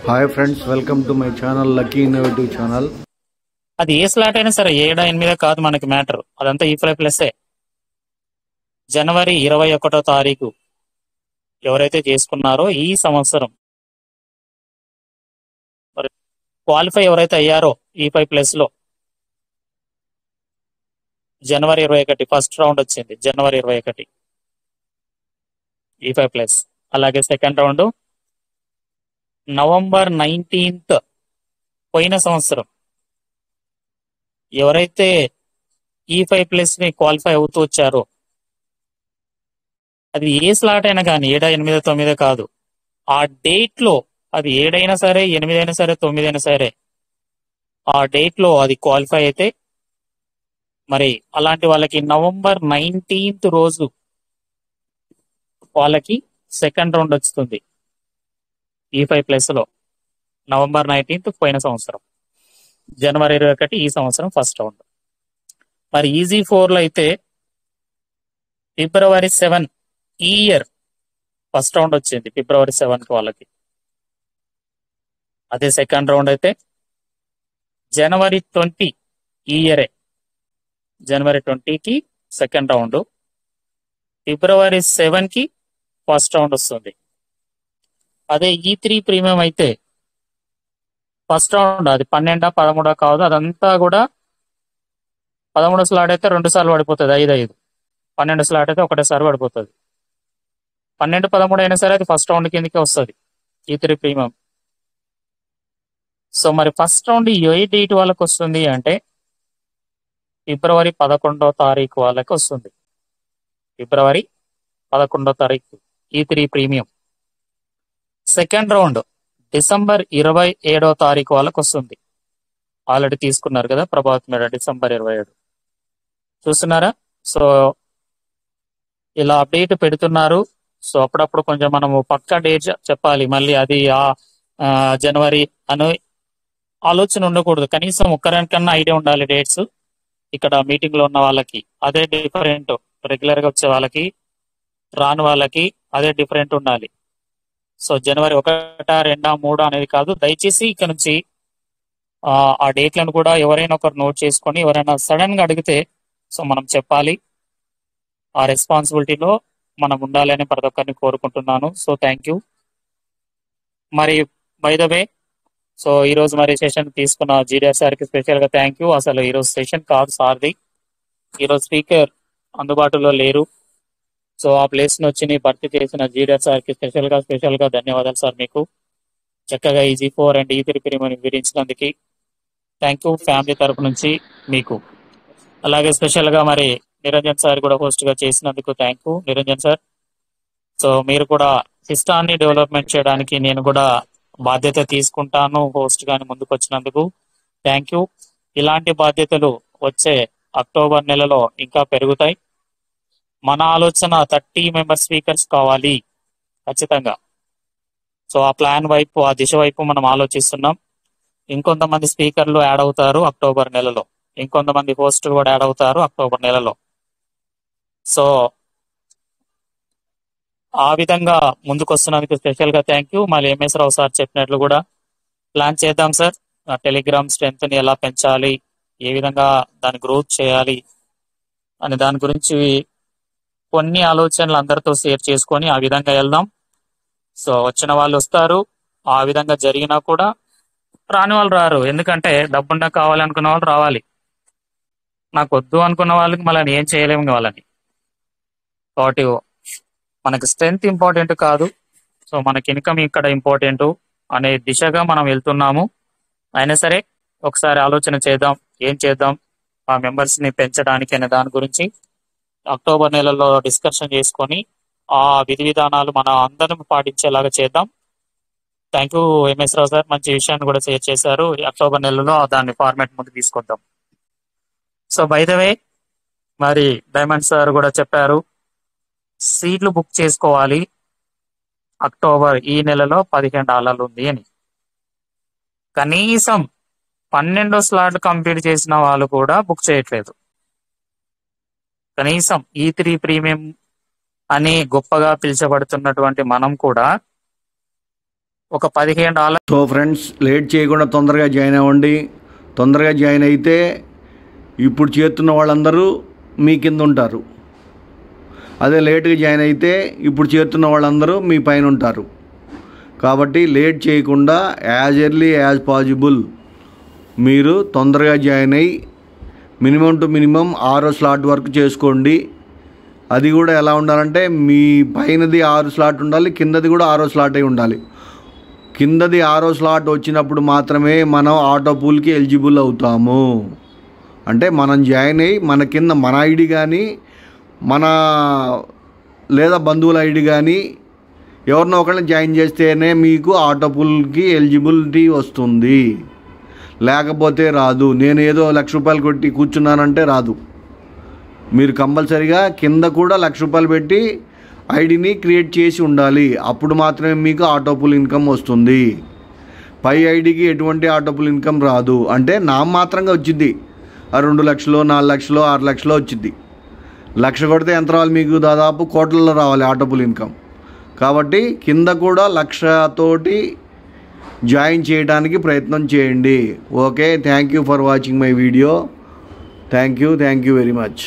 Hi friends, welcome to my channel lucky innovative channel. అది ఏ slot అయినా సరే 7 8 కాదు మనకి మ్యాటర్, అదంతా E5+. జనవరి 21వ తారీఖు ఎవరైతే చేసుకున్నారో ఈ సంవత్సరం మరి క్వాలిఫై ఎవరైతే అయ్యారో E5+ లో జనవరి 21 ఫస్ట్ రౌండ్ వచ్చింది. జనవరి 21 E5+. అలాగే సెకండ్ రౌండ్ నవంబర్ 19th పోయిన సంవత్సరం ఎవరైతే E5+ ని క్వాలిఫై అవుతూ వచ్చారో, అది ఏ స్లాట్ అయినా కానీ 7 8 9 కాదు, ఆ డేట్ లో అది 7 అయినా సరే 8 అయినా సరే 9 అయినా సరే ఆ డేట్ లో అది క్వాలిఫై అయితే మరి అలాంటి వాళ్ళకి నవంబర్ 19th రోజు వాళ్ళకి సెకండ్ రౌండ్ వస్తుంది E5+ లో. నవంబర్ 19th పోయిన సంవత్సరం, జనవరి 21 ఈ సంవత్సరం ఫస్ట్ రౌండ్. మరి EZ4 లో అయితే ఫిబ్రవరి 7 ఈ ఇయర్ ఫస్ట్ రౌండ్ వచ్చింది, ఫిబ్రవరి 7కి వాళ్ళకి. అదే సెకండ్ రౌండ్ అయితే జనవరి 20 ఈ ఇయరే, జనవరి 20కి సెకండ్ రౌండ్, ఫిబ్రవరి 7కి ఫస్ట్ రౌండ్ వస్తుంది. అదే E3 ప్రీమియం అయితే ఫస్ట్ రౌండ్ అది 12 13 కాదు, అదంతా కూడా 13 స్లాట్ అయితే 2 సార్లు పడిపోతుంది, 5 5. 12 స్లాట్ అయితే ఒకటేసారి పడిపోతుంది. 12 13 అయినా సరే అది ఫస్ట్ రౌండ్ కిందకే వస్తుంది E3 ప్రీమియం. సో మరి ఫస్ట్ రౌండ్ ఏ డేట్ వాళ్ళకి వస్తుంది అంటే ఫిబ్రవరి 11వ తారీఖు వాళ్ళకి వస్తుంది. ఫిబ్రవరి 11వ తారీఖు E3 premium. Second round December 27వ తారీఖు వాళ్ళకి వస్తుంది. ఆల్రెడీ తీసుకున్నారు కదా ప్రభాత్ మేడ, డిసెంబర్ 27 చూస్తున్నారా. సో ఇలా అప్డేట్ పెడుతున్నారు. సో అప్పుడప్పుడు కొంచెం మనము పక్కా డేట్ చెప్పాలి, మళ్ళీ అది జనవరి అని ఆలోచన ఉండకూడదు. కనీసం ఒక్కరికన్నా ఐడియా ఉండాలి డేట్స్. ఇక్కడ మీటింగ్ లో ఉన్న వాళ్ళకి అదే డిఫరెంట్, రెగ్యులర్ గా వచ్చే వాళ్ళకి రాని వాళ్ళకి అదే డిఫరెంట్ ఉండాలి. సో జనవరి 1 2 3 అనేది కాదు, దయచేసి ఇక్కడ నుంచి ఆ డేట్లను కూడా ఎవరైనా ఒకరు నోట్ చేసుకొని ఎవరైనా సడన్ గా అడిగితే సో మనం చెప్పాలి. ఆ రెస్పాన్సిబిలిటీలో మనం ఉండాలని ప్రతి ఒక్కరిని కోరుకుంటున్నాను. So thank you. మరి బై ద వే, సో ఈ రోజు మరి సెషన్ తీసుకున్న జీడిఆర్ సార్కి స్పెషల్ గా థ్యాంక్ యూ. అసలు ఈ రోజు సెషన్ కాదు సార్ది, ఈరోజు స్పీకర్ అందుబాటులో లేరు. సో ఆ ప్లేస్ ని వచ్చి భర్తీ చేసిన జీడిఆర్ సార్కి స్పెషల్ గా ధన్యవాదాలు సార్. మీకు చక్కగా EZ4 అండ్ E3 ప్రీమియం వివరించినందుకు థ్యాంక్ యూ ఫ్యామిలీ తరపు నుంచి మీకు. అలాగే స్పెషల్ గా మరి నిరంజన్ సార్ కూడా హోస్ట్ గా చేసినందుకు thank you Niranjan sir. So మీరు కూడా సిస్టాన్ని డెవలప్మెంట్ చేయడానికి నేను కూడా బాధ్యత తీసుకుంటాను హోస్ట్ గాని ముందుకు వచ్చినందుకు థ్యాంక్ యూ. ఇలాంటి బాధ్యతలు వచ్చే అక్టోబర్ నెలలో ఇంకా పెరుగుతాయి. మన ఆలోచన 30 మెంబర్ స్పీకర్స్ కావాలి ఖచ్చితంగా. సో ఆ ప్లాన్ వైపు, ఆ దిశ వైపు మనం ఆలోచిస్తున్నాం. ఇంకొంతమంది స్పీకర్లు యాడ్ అవుతారు అక్టోబర్ నెలలో, ఇంకొంతమంది హోస్టులు కూడా యాడ్ అవుతారు అక్టోబర్ నెలలో. సో ఆ విధంగా ముందుకు వస్తున్నందుకు స్పెషల్ గా థ్యాంక్ యూ. మళ్ళీ ఎంఎస్ రావు సార్ చెప్పినట్లు కూడా ప్లాన్ చేద్దాం సార్. టెలిగ్రామ్ స్ట్రెంత్ ని ఎలా పెంచాలి, ఏ విధంగా దాన్ని గ్రోత్ చేయాలి అనే దాని గురించి కొన్ని ఆలోచనలు అందరితో షేర్ చేసుకొని ఆ విధంగా వెళ్దాం. సో వచ్చిన వాళ్ళు వస్తారు, ఆ విధంగా జరిగినా కూడా రాని వాళ్ళు రారు. ఎందుకంటే డబ్బున్నా కావాలనుకున్న వాళ్ళు రావాలి, నాకు వద్దు అనుకున్న వాళ్ళకి మళ్ళీ ఏం చేయలేము వాళ్ళని. కాబట్టి మనకి స్ట్రెంత్ ఇంపార్టెంట్ కాదు, సో మనకి ఇన్కమ్ ఇక్కడ ఇంపార్టెంట్ అనే దిశగా మనం వెళ్తున్నాము. అయినా సరే ఒకసారి ఆలోచన చేద్దాం, ఏం చేద్దాం ఆ మెంబర్స్ ని పెంచడానికి అనే దాని గురించి అక్టోబర్ నెలలో డిస్కషన్ చేసుకొని ఆ విధి విధానాలు మన అందరం పాటించేలాగా చేద్దాం. Thank you MS Rao sir, మంచి విషయాన్ని కూడా షేర్ చేశారు. అక్టోబర్ నెలలో దాన్ని ఫార్మాట్ ముందు తీసుకొద్దాం. సో బై ద వే, మరి డైమండ్ సార్ కూడా చెప్పారు సీట్లు బుక్ చేసుకోవాలి, అక్టోబర్ ఈ నెలలో $15 ఉంది అని. కనీసం 12 స్లాట్లు కంప్లీట్ చేసిన వాళ్ళు కూడా బుక్ చేయట్లేదు. కనీసం E3 ప్రీమియం అని గొప్పగా పిలిచబడుతున్నటువంటి మనం కూడా ఒక $15. సో ఫ్రెండ్స్, లేట్ చేయకుండా తొందరగా జాయిన్ అవ్వండి. తొందరగా జాయిన్ అయితే ఇప్పుడు చేస్తున్న వాళ్ళందరూ మీ కింద ఉంటారు. అదే లేట్గా జాయిన్ అయితే ఇప్పుడు చేస్తున్న వాళ్ళందరూ మీ పైన ఉంటారు. కాబట్టి లేట్ చేయకుండా యాజ్ ఎర్లీ యాజ్ పాసిబుల్ మీరు తొందరగా జాయిన్ అయ్యి మినిమం టు మినిమం 6వ స్లాట్ వరకు చేసుకోండి. అది కూడా ఎలా ఉండాలంటే మీ పైనది 6 స్లాట్ ఉండాలి, కిందది కూడా 6వ స్లాట్ అయి ఉండాలి. కిందది 6వ స్లాట్ వచ్చినప్పుడు మాత్రమే మనం ఆటో పూల్కి ఎలిజిబుల్ అవుతాము. అంటే మనం జాయిన్ అయ్యి మన కింద మన ఐడి కానీ మన లేదా బంధువుల ఐడి కానీ ఎవరినో ఒకరిని జాయిన్ చేస్తేనే మీకు ఆటో పూల్కి ఎలిజిబిలిటీ వస్తుంది. లేకపోతే రాదు. నేను ఏదో ₹1,00,000 కొట్టి కూర్చున్నానంటే రాదు. మీరు కంపల్సరీగా కింద కూడా ₹1,00,000 పెట్టి ఐడిని క్రియేట్ చేసి ఉండాలి. అప్పుడు మాత్రమే మీకు ఆటో పూల్ ఇన్కమ్ వస్తుంది. పై ఐడికి ఎటువంటి ఆటో పూల్ ఇన్కమ్ రాదు. అంటే నామమాత్రంగా వచ్చింది. 2 లక్షలు, 4 లక్షలు, 6 లక్షలు వచ్చింది. 1,00,000 కొడితే ఎంత రావాలి మీకు? దాదాపు కోట్లలో రావాలి ఆటో పూల్ ఇన్కమ్. కాబట్టి కింద కూడా 1,00,000 తోటి జాయిన్ చేయడానికి ప్రయత్నం చేయండి. Okay, thank you for watching my video. Thank you very much.